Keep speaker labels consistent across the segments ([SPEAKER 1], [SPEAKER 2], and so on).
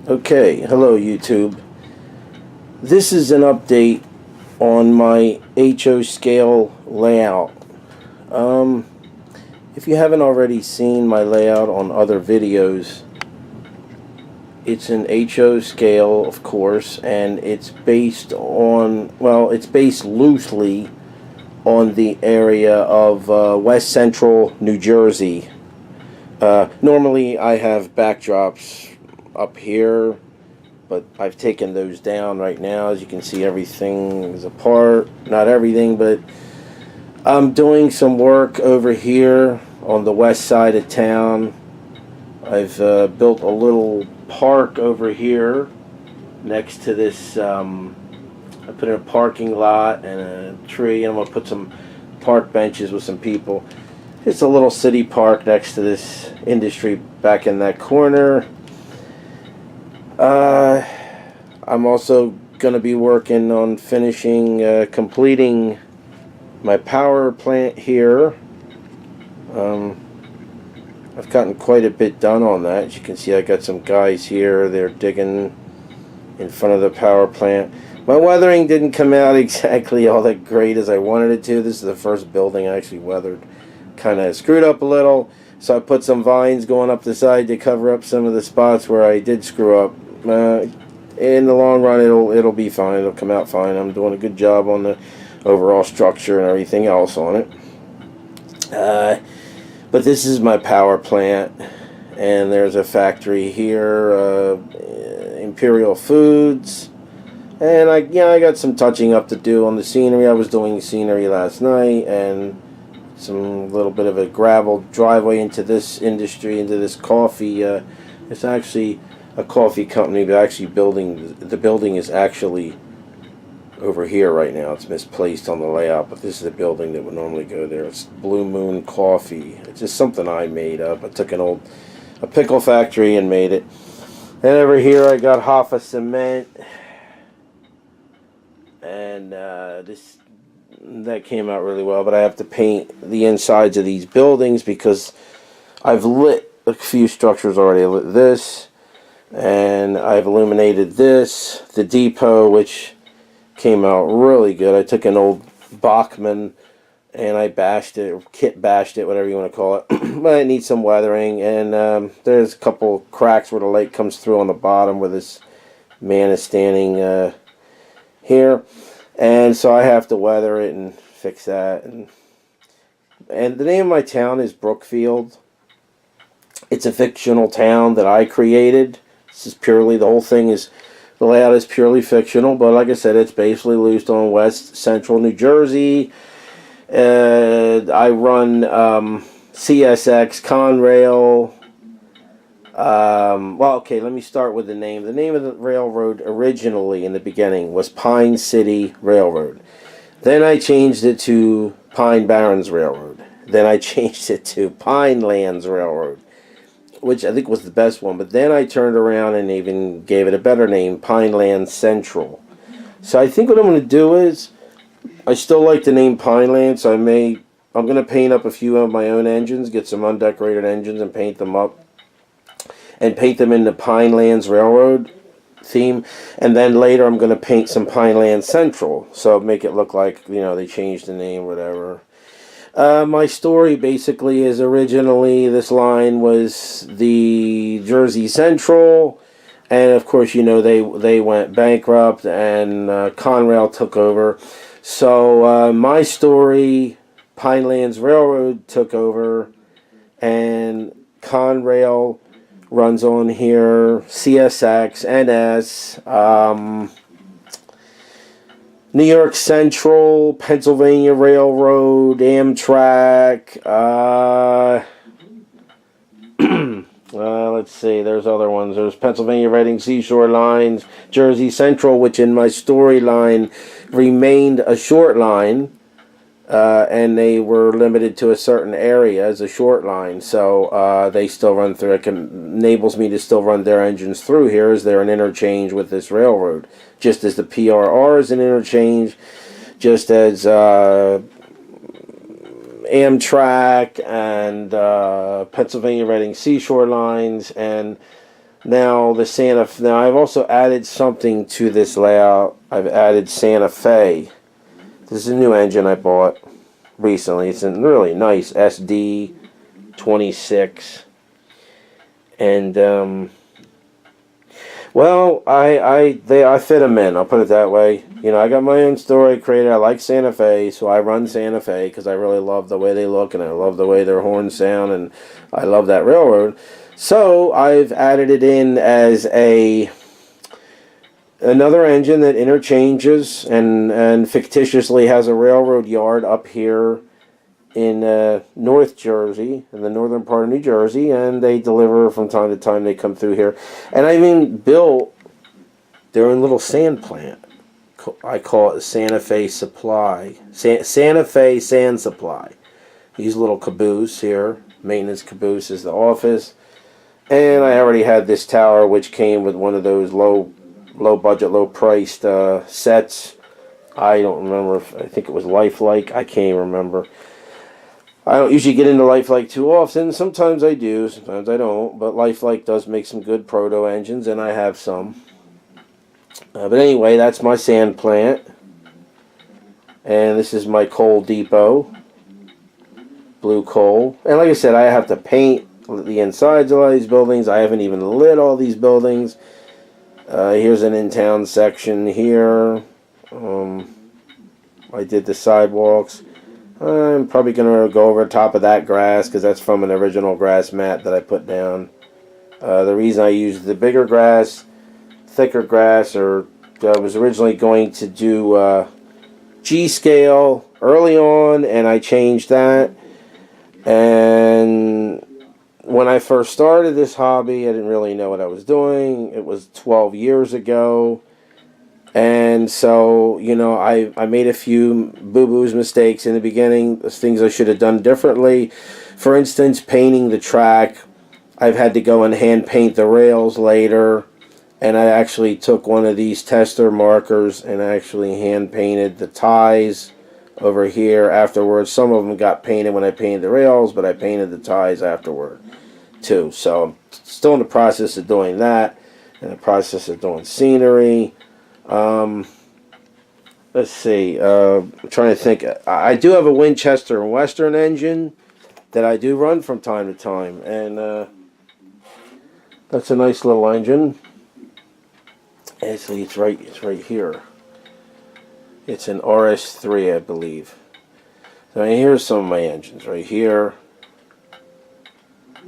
[SPEAKER 1] Okay, hello YouTube. This is an update on my HO scale layout. Um, if you haven't already seen my layout on other videos, it's an HO scale, of course, and it's based on, well, it's based loosely on the area of West Central New Jersey. Normally I have backdrops up here, but I've taken those down right now. As you can see, everything is apart. Not everything, but I'm doing some work over here on the west side of town. I've built a little park over here next to this. I put in a parking lot and a tree, and I'm going to put some park benches with some people. It's a little city park next to this industry back in that corner. I'm also going to be working on finishing, completing my power plant here. I've gotten quite a bit done on that. As you can see, I got some guys here. They're digging in front of the power plant. My weathering didn't come out exactly all that great as I wanted it to. This is the first building I actually weathered. Kind of screwed up a little. So I put some vines going up the side to cover up some of the spots where I did screw up. In the long run, it'll be fine. It'll come out fine. I'm doing a good job on the overall structure and everything else on it. But this is my power plant, and there's a factory here, Imperial Foods, and I got some touching up to do on the scenery. I was doing scenery last night, and some little bit of a gravel driveway into this industry, into this coffee. It's actually a coffee company, but actually the building is actually over here right now. It's misplaced on the layout, but this is the building that would normally go there. It's Blue Moon Coffee. It's just something I made up. I took a pickle factory and made it. And over here I got Hoffa cement, and that came out really well. But I have to paint the insides of these buildings because I've lit a few structures already. I lit this, and I've illuminated this, the depot, which came out really good. I took an old Bachmann and I bashed it, or kit bashed it, whatever you want to call it. But it needs some weathering, and there's a couple cracks where the light comes through on the bottom where this man is standing here, and so I have to weather it and fix that. And the name of my town is Brookfield. It's a fictional town that I created. This is purely, the whole thing is, the layout is purely fictional, but like I said, it's basically loosed on West Central New Jersey. I run CSX, Conrail. Well, okay, let me start with the name. The name of the railroad originally in the beginning was Pine City Railroad. Then I changed it to Pine Barrens Railroad. Then I changed it to Pine Lands Railroad, which I think was the best one. But then I turned around and even gave it a better name, Pineland Central. So I think what I'm going to do is, I still like the name Pineland, so I'm going to paint up a few of my own engines, get some undecorated engines and paint them up, and paint them in the Pinelands Railroad theme. And then later I'm going to paint some Pineland Central, so make it look like, they changed the name, whatever. My story basically is, originally this line was the Jersey Central, and of course they went bankrupt, and Conrail took over. So my story, Pinelands Railroad took over, and Conrail runs on here, CSX, NS, New York Central, Pennsylvania Railroad, Amtrak, let's see, there's other ones. There's Pennsylvania Reading Seashore Lines, Jersey Central, which in my storyline remained a short line, and they were limited to a certain area as a short line, so they still run through. It enables me to still run their engines through here, as they're an interchange with this railroad, just as the PRR is an interchange, just as Amtrak and Pennsylvania Reading Seashore Lines and Now now I've also added something to this layout. I've added Santa Fe. This is a new engine I bought recently. It's a really nice SD 26, and well, I fit them in. I'll put it that way. You know, I got my own story created. I like Santa Fe, so I run Santa Fe because I really love the way they look and I love the way their horns sound, and I love that railroad. So I've added it in as another engine that interchanges and fictitiously has a railroad yard up here in North Jersey, in the northern part of New Jersey, and they deliver from time to time. They come through here, and I even built their own little sand plant. I call it Santa Fe Supply, Santa Fe Sand Supply. These little caboose here, maintenance caboose, is the office, and I already had this tower which came with one of those low budget, low priced sets. I don't remember I think it was Lifelike. I can't even remember. I don't usually get into Lifelike too often. Sometimes I do, sometimes I don't. But Lifelike does make some good proto engines, and I have some. But anyway, that's my sand plant. And this is my coal depot. Blue coal. And like I said, I have to paint the insides of all these buildings. I haven't even lit all these buildings. Here's an in-town section here. I did the sidewalks. I'm probably going to go over top of that grass because that's from an original grass mat that I put down. The reason I used the bigger grass, thicker grass, or I was originally going to do G-scale early on, and I changed that. And when I first started this hobby, I didn't really know what I was doing. It was 12 years ago. And so, you know, I made a few boo-boos, mistakes in the beginning, things I should have done differently. For instance, painting the track. I've had to go and hand paint the rails later. And I actually took one of these tester markers and actually hand painted the ties over here afterwards. Some of them got painted when I painted the rails, but I painted the ties afterward too. So I'm still in the process of doing that, in the process of doing scenery. Let's see. I'm trying to think. I do have a Winchester and Western engine that I do run from time to time, and that's a nice little engine. Actually, it's right here. It's an RS3, I believe. So here's some of my engines right here,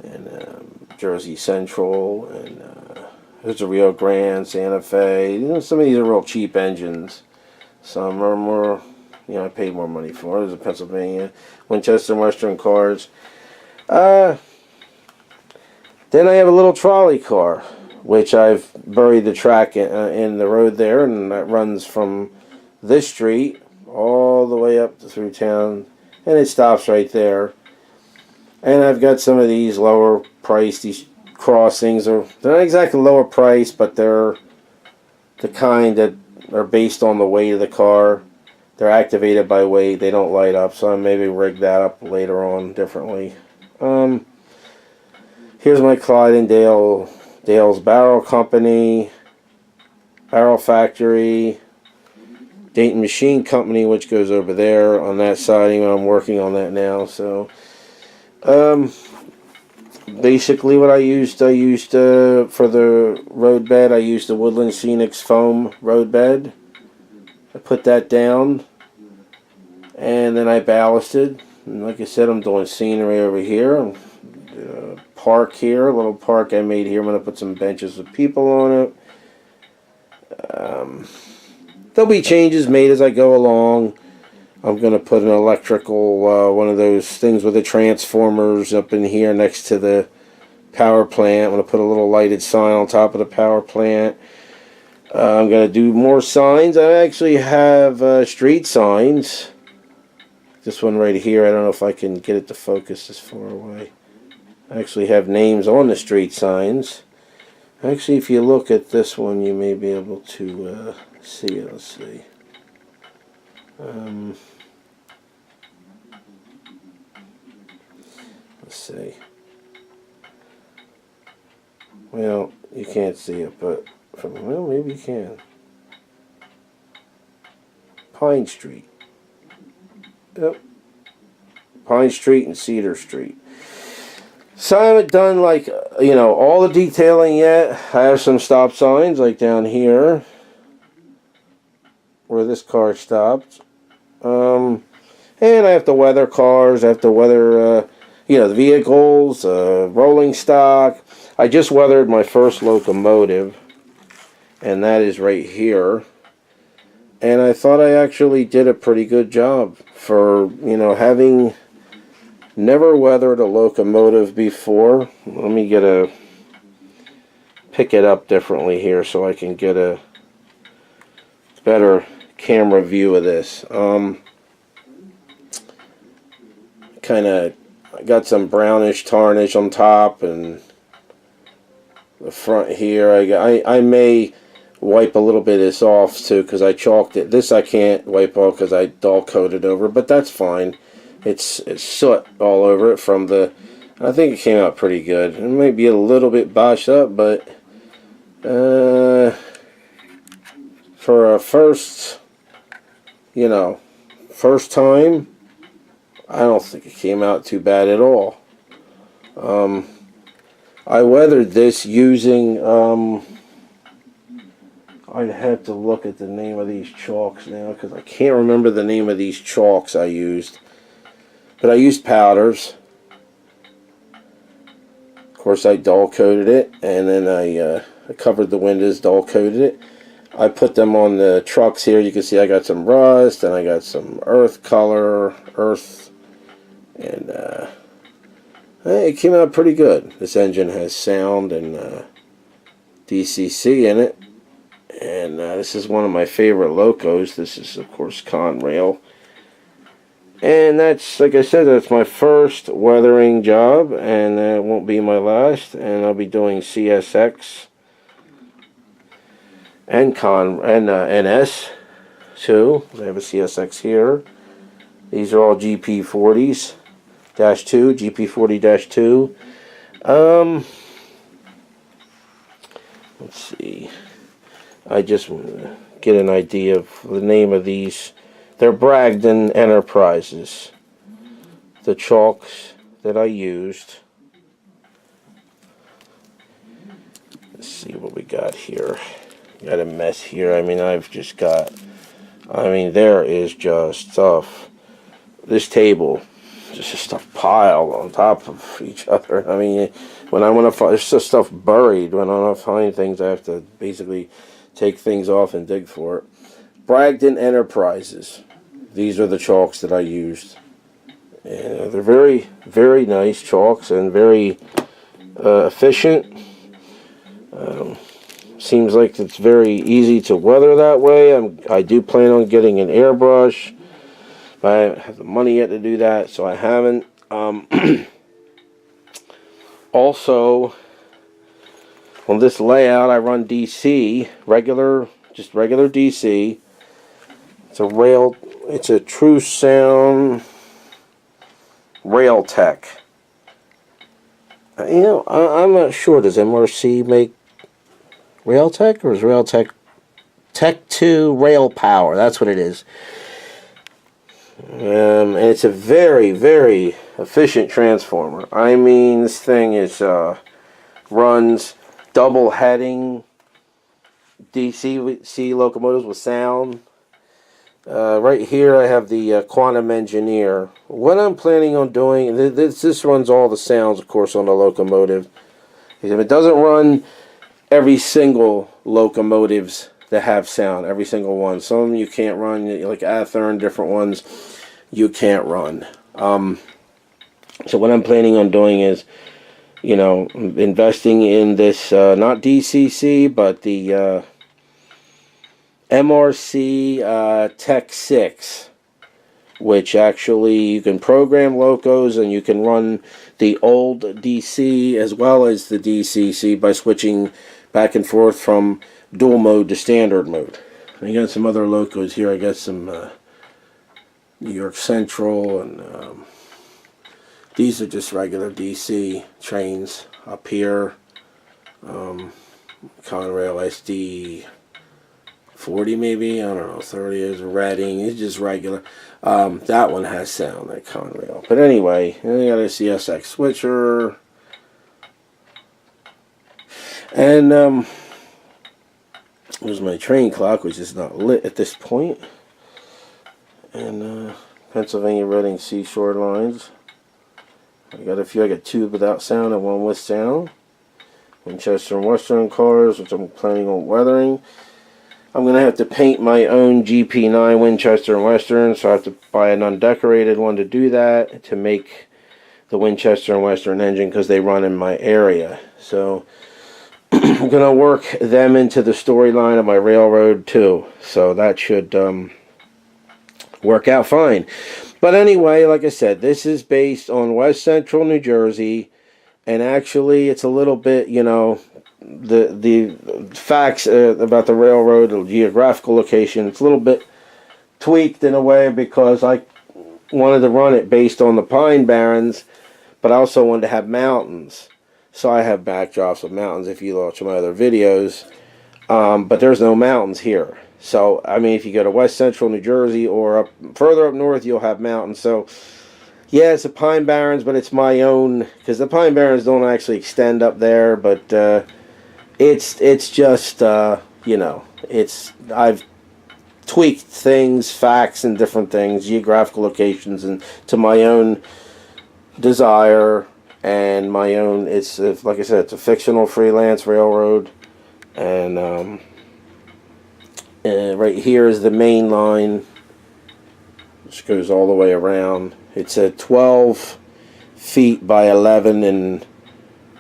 [SPEAKER 1] and Jersey Central, and there's a Rio Grande, Santa Fe. You know, some of these are real cheap engines. Some are more, you know, I paid more money for. There's a Pennsylvania, Winchester and Western cars. Then I have a little trolley car, which I've buried the track in the road there, and that runs from this street all the way up through town, and it stops right there. And I've got some of these lower priced, these crossings, they're not exactly lower price, but they're the kind that are based on the weight of the car. They're activated by weight. They don't light up, so I maybe rig that up later on differently. Here's my Clyde and Dale's Barrel Company, Barrel Factory, Dayton Machine Company, which goes over there on that siding. I'm working on that now. So, basically what I used for the road bed, I used the Woodland Scenics foam road bed. I put that down, and then I ballasted. And like I said, I'm doing scenery over here. Park here, a little park I made here. I'm going to put some benches with people on it. There'll be changes made as I go along. I'm going to put an electrical, one of those things with the transformers up in here next to the power plant. I'm going to put a little lighted sign on top of the power plant. I'm going to do more signs. I actually have street signs. This one right here, I don't know if I can get it to focus this far away. I actually have names on the street signs. Actually, if you look at this one, you may be able to see it. Let's see. Let's see. Well, you can't see it, but well, maybe you can. Pine Street. Yep. Pine Street and Cedar Street. So I haven't done like, all the detailing yet. I have some stop signs like down here where this car stopped. And I have to weather cars. I have to weather, the vehicles, rolling stock. I just weathered my first locomotive, and that is right here. And I thought I actually did a pretty good job for, having never weathered a locomotive before. Let me pick it up differently here so I can get a better camera view of this. Kind of got some brownish tarnish on top, and the front here. I may wipe a little bit of this off too because I chalked it. This I can't wipe off because I dull coated over, but that's fine. It's soot all over it from the. I think it came out pretty good. It may be a little bit botched up, but for a first time, I don't think it came out too bad at all. I weathered this using, I'd have to look at the name of these chalks now because I can't remember the name of these chalks I used. But I used powders. Of course, I dull coated it, and then I covered the windows, dull coated it. I put them on the trucks here. You can see I got some rust, and I got some earth color, and it came out pretty good. This engine has sound and DCC in it, and this is one of my favorite locos. This is, of course, Conrail. And that's, like I said, that's my first weathering job, and it won't be my last. And I'll be doing CSX and NS too. I have a CSX here. These are all GP40s -2, GP40-2. Let's see. I just want to get an idea of the name of these. They're Bragdon Enterprises. The chalks that I used. Let's see what we got here. Got a mess here. I mean, there is just stuff. This table, just stuff piled on top of each other. I mean, when I want to find, there's just stuff buried. When I want to find things, I have to basically take things off and dig for it. Bragdon Enterprises. These are the chalks that I used. And they're very, very nice chalks and very efficient. Seems like it's very easy to weather that way. I do plan on getting an airbrush, but I don't have the money yet to do that, so I haven't. Also, on this layout, I run DC, just regular DC. It's a True Sound Rail Tech. I'm not sure. Does MRC make Rail Tech, or is Rail Tech Tech 2 Rail Power? That's what it is. And it's a very, very efficient transformer. I mean, this thing runs double heading DC locomotives with sound. Right here I have the Quantum Engineer. What I'm planning on doing, this runs all the sounds, of course, on the locomotive. It doesn't run every single locomotives that have sound, every single one. Some of them you can't run, like Athearn, different ones you can't run. So what I'm planning on doing is, investing in this, not DCC, but the MRC Tech 6, which actually you can program locos and you can run the old DC as well as the DCC by switching back and forth from dual mode to standard mode. I got some other locos here. I got some New York Central, and these are just regular DC trains up here. Conrail SD 40 maybe, I don't know, 30 is Reading, it's just regular. That one has sound, that Conrail. But anyway, I got a CSX switcher. And there's my train clock, which is not lit at this point. And Pennsylvania Reading Seashore lines. I got two without sound and one with sound. Winchester and Western cars, which I'm planning on weathering. I'm going to have to paint my own GP9 Winchester and Western, so I have to buy an undecorated one to do that, to make the Winchester and Western engine, because they run in my area. So I'm going to work them into the storyline of my railroad too. So that should work out fine. But anyway, like I said, this is based on West Central New Jersey. And actually, it's a little bit, you know, the facts about the railroad, the geographical location, it's a little bit tweaked in a way, because I wanted to run it based on the Pine Barrens, but I also wanted to have mountains. So I have backdrops of mountains if you watch my other videos. But there's no mountains here. So, I mean, if you go to West Central New Jersey or further up north, you'll have mountains. So, yeah, it's the Pine Barrens, but it's my own, because the Pine Barrens don't actually extend up there, but it's just, you know, I've tweaked things, facts and different things, geographical locations, and to my own desire and my own, it's, like I said, it's a fictional freelance railroad, and right here is the main line, which goes all the way around. It's a 12 feet by 11 and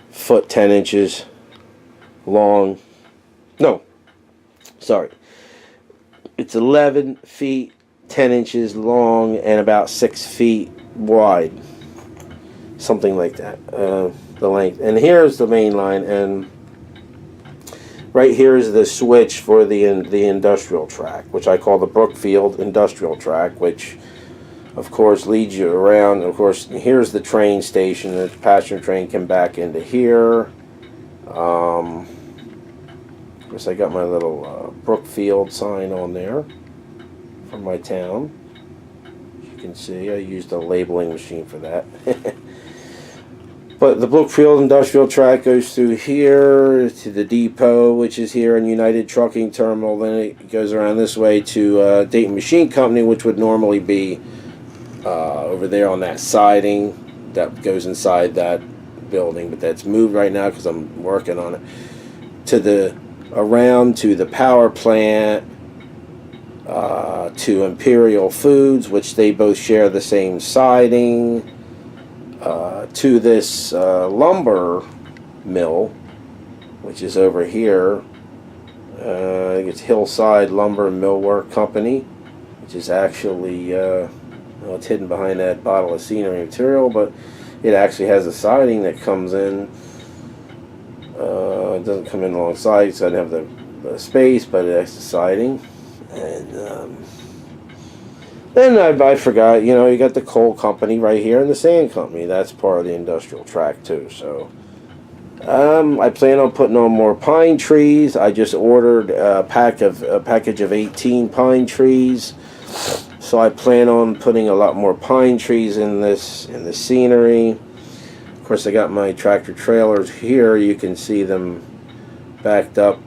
[SPEAKER 1] foot 10 inches long. No, sorry. It's 11 feet 10 inches long and about 6 feet wide. Something like that. The length. And here's the main line, and right here is the switch for the industrial track, which I call the Brookfield Industrial Track, which of course leads you around. Of course, here's the train station. The passenger train can back into here. Of course, I got my little Brookfield sign on there from my town. As you can see, I used a labeling machine for that. But the Brookfield Industrial Track goes through here to the depot, which is here in United Trucking Terminal. Then it goes around this way to Dayton Machine Company, which would normally be over there on that siding that goes inside that building, but that's moved right now because I'm working on it. Around to the power plant, to Imperial Foods, which they both share the same siding, to this lumber mill, which is over here. I think it's Hillside Lumber and Millwork Company, which is actually well, it's hidden behind that bottle of scenery material, but it actually has a siding that comes in. It doesn't come in alongside, so I don't have the space, but it has the siding. And then I forgot, you know, you got the coal company right here and the sand company. That's part of the industrial track too. So I plan on putting on more pine trees. I just ordered a package of 18 pine trees. So I plan on putting a lot more pine trees in the scenery. Of course, I got my tractor trailers here. You can see them backed up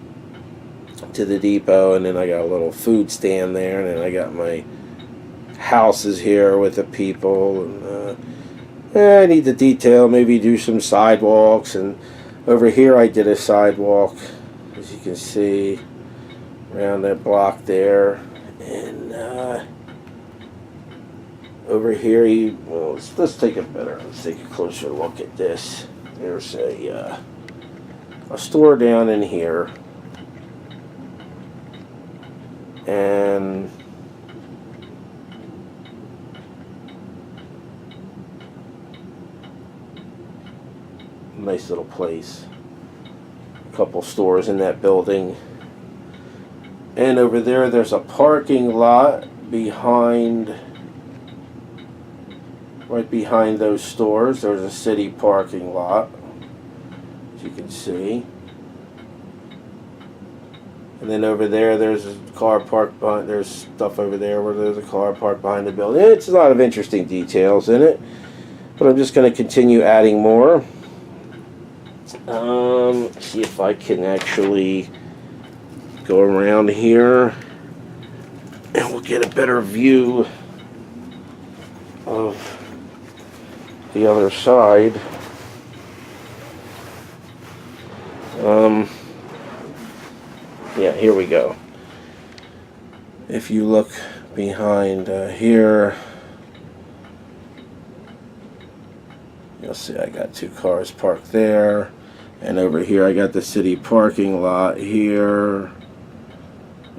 [SPEAKER 1] to the depot, and then I got a little food stand there, and then I got my houses here with the people. And I need to detail, maybe do some sidewalks. And over here, I did a sidewalk, as you can see, around that block there, and over here, let's take a closer look at this. There's a store down in here, and nice little place. A couple stores in that building, and over there's a parking lot right behind those stores. There's a city parking lot, as you can see. And then over there, there's a car parked behind. There's stuff over there where there's a car parked behind the building. It's a lot of interesting details in it. But I'm just going to continue adding more. See if I can actually go around here, and we'll get a better view of the other side. Yeah, here we go. If you look behind here, you'll see I got 2 cars parked there, and over here I got the city parking lot here,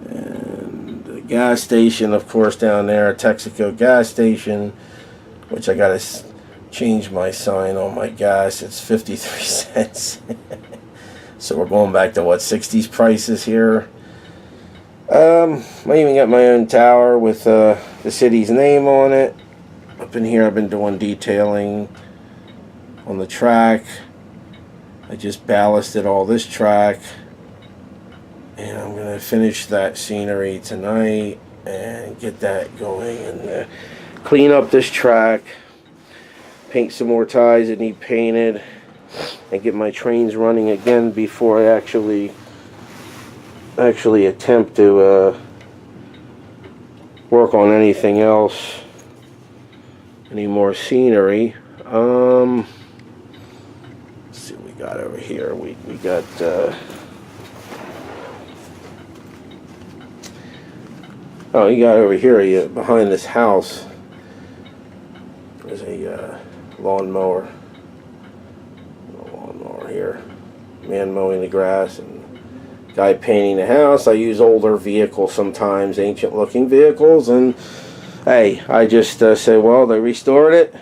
[SPEAKER 1] and the gas station, of course, down there, Texaco gas station, which I gotta change my sign on my gas. It's 53 cents. So we're going back to what, 60s prices here. I even got my own tower with the city's name on it. Up in here I've been doing detailing on the track. I just ballasted all this track, and I'm going to finish that scenery tonight and get that going, and clean up this track, paint some more ties that need painted, and get my trains running again before I actually attempt to work on anything else, any more scenery. Let's see what we got over here. We got oh, you got over here behind this house. There's a lawnmower here, man mowing the grass and guy painting the house. I use older vehicles sometimes, ancient looking vehicles, and hey, I just say, well, they restored it.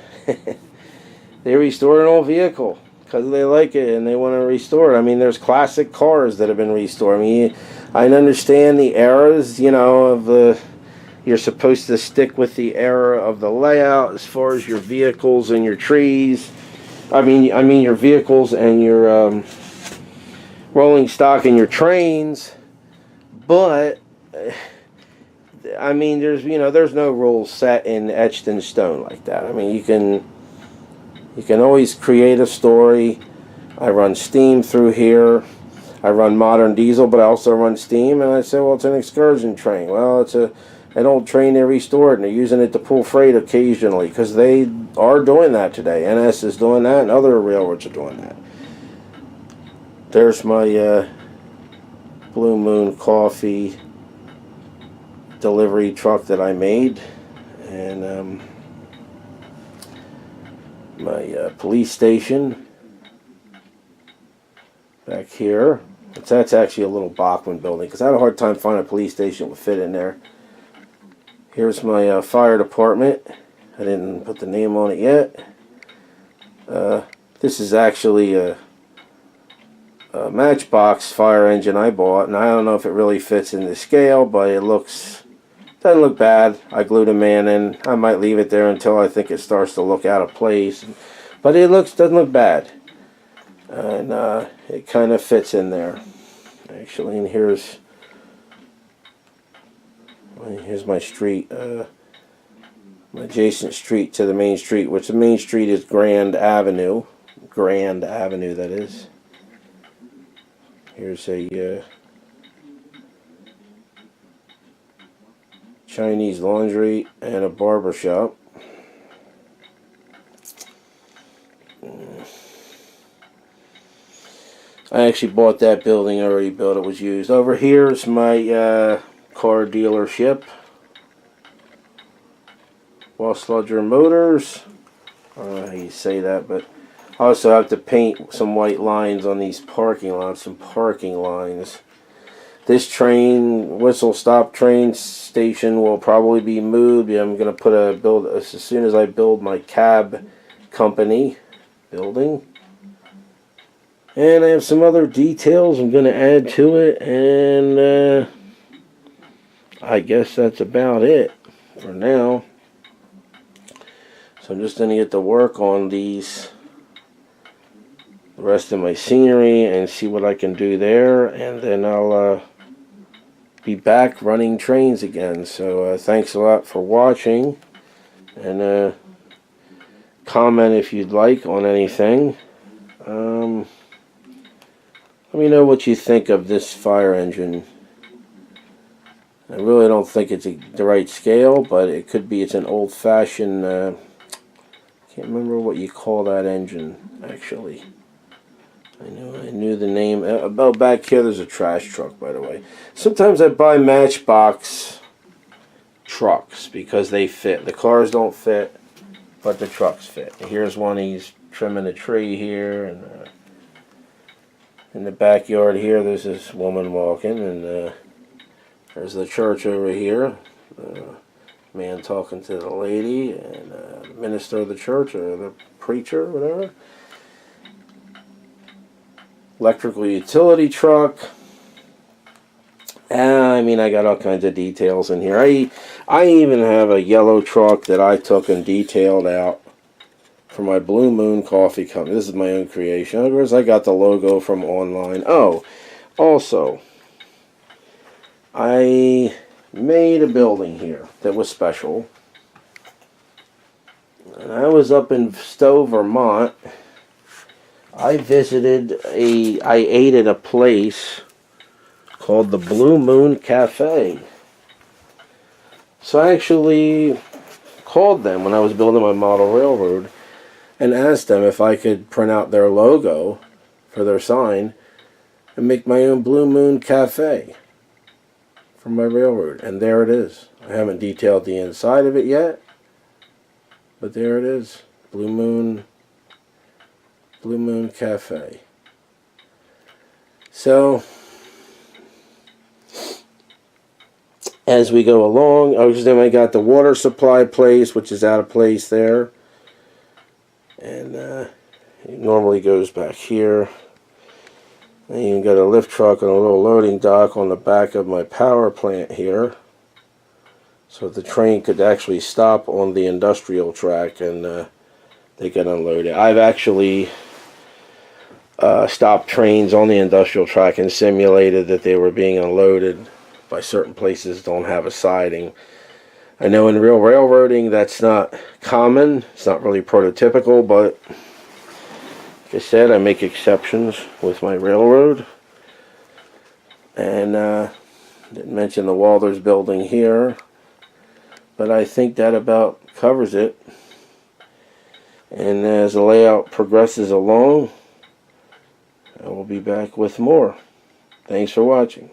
[SPEAKER 1] They restored an old vehicle because they like it and they want to restore it. I mean, there's classic cars that have been restored. I mean, I understand the eras, you know, of the, you're supposed to stick with the era of the layout as far as your vehicles and your trees. I mean your vehicles and your rolling stock and your trains, but I mean, there's no rules set in etched in stone like that. I mean, you can always create a story. I run steam through here. I run modern diesel, but I also run steam. And I say, well, it's an excursion train. Well, it's an old train they restored, and they're using it to pull freight occasionally because they are doing that today. NS is doing that, and other railroads are doing that. There's my Blue Moon Coffee delivery truck that I made, and my police station back here. That's actually a little Bachman building because I had a hard time finding a police station that would fit in there. Here's my fire department. I didn't put the name on it yet. This is actually a Matchbox fire engine I bought, and I don't know if it really fits in the scale, but it doesn't look bad. I glued a man in. I might leave it there until I think it starts to look out of place, but it doesn't look bad, and it kind of fits in there actually. And here's my street, my adjacent street to the main street, which the main street is Grand Avenue. Grand Avenue, that is. Here's a Chinese laundry and a barber shop. I actually bought that building, already built, it was used. Over here is my car dealership. Sludger Motors. I don't know how you say that, but I also have to paint some white lines on these parking lots, some parking lines. This train, whistle stop train station will probably be moved. I'm going to build as soon as I build my cab company building. And I have some other details I'm going to add to it, and I guess that's about it for now. So I'm just going to get to work on the rest of my scenery and see what I can do there, and then I'll be back running trains again. So thanks a lot for watching, and comment if you'd like on anything. Let me know what you think of this fire engine. I really don't think it's the right scale, but it could be. It's an old-fashioned, can't remember what you call that engine, actually. I knew the name. About back here, there's a trash truck, by the way. Sometimes I buy Matchbox trucks because they fit. The cars don't fit, but the trucks fit. Here's one, he's trimming a tree here, and in the backyard here, there's this woman walking, and there's the church over here. Man talking to the lady, and the minister of the church, or the preacher, or whatever. Electrical utility truck. I mean, I got all kinds of details in here. I even have a yellow truck that I took and detailed out for my Blue Moon Coffee Company. This is my own creation. Of course, I got the logo from online. Oh, also, I made a building here that was special. And I was up in Stowe, Vermont. I ate at a place called the Blue Moon Cafe. So I actually called them when I was building my model railroad and asked them if I could print out their logo for their sign and make my own Blue Moon Cafe for my railroad. And there it is. I haven't detailed the inside of it yet, but there it is. Blue Moon Cafe. So, as we go along, then I got the water supply place, which is out of place there. And it normally goes back here. I even got a lift truck and a little loading dock on the back of my power plant here. So the train could actually stop on the industrial track and they can unload it. I've actually stopped trains on the industrial track and simulated that they were being unloaded by certain places don't have a siding. I know in real railroading that's not common. It's not really prototypical, but like I said, I make exceptions with my railroad. And didn't mention the Walters building here, but I think that about covers it. And as the layout progresses along, I will be back with more. Thanks for watching.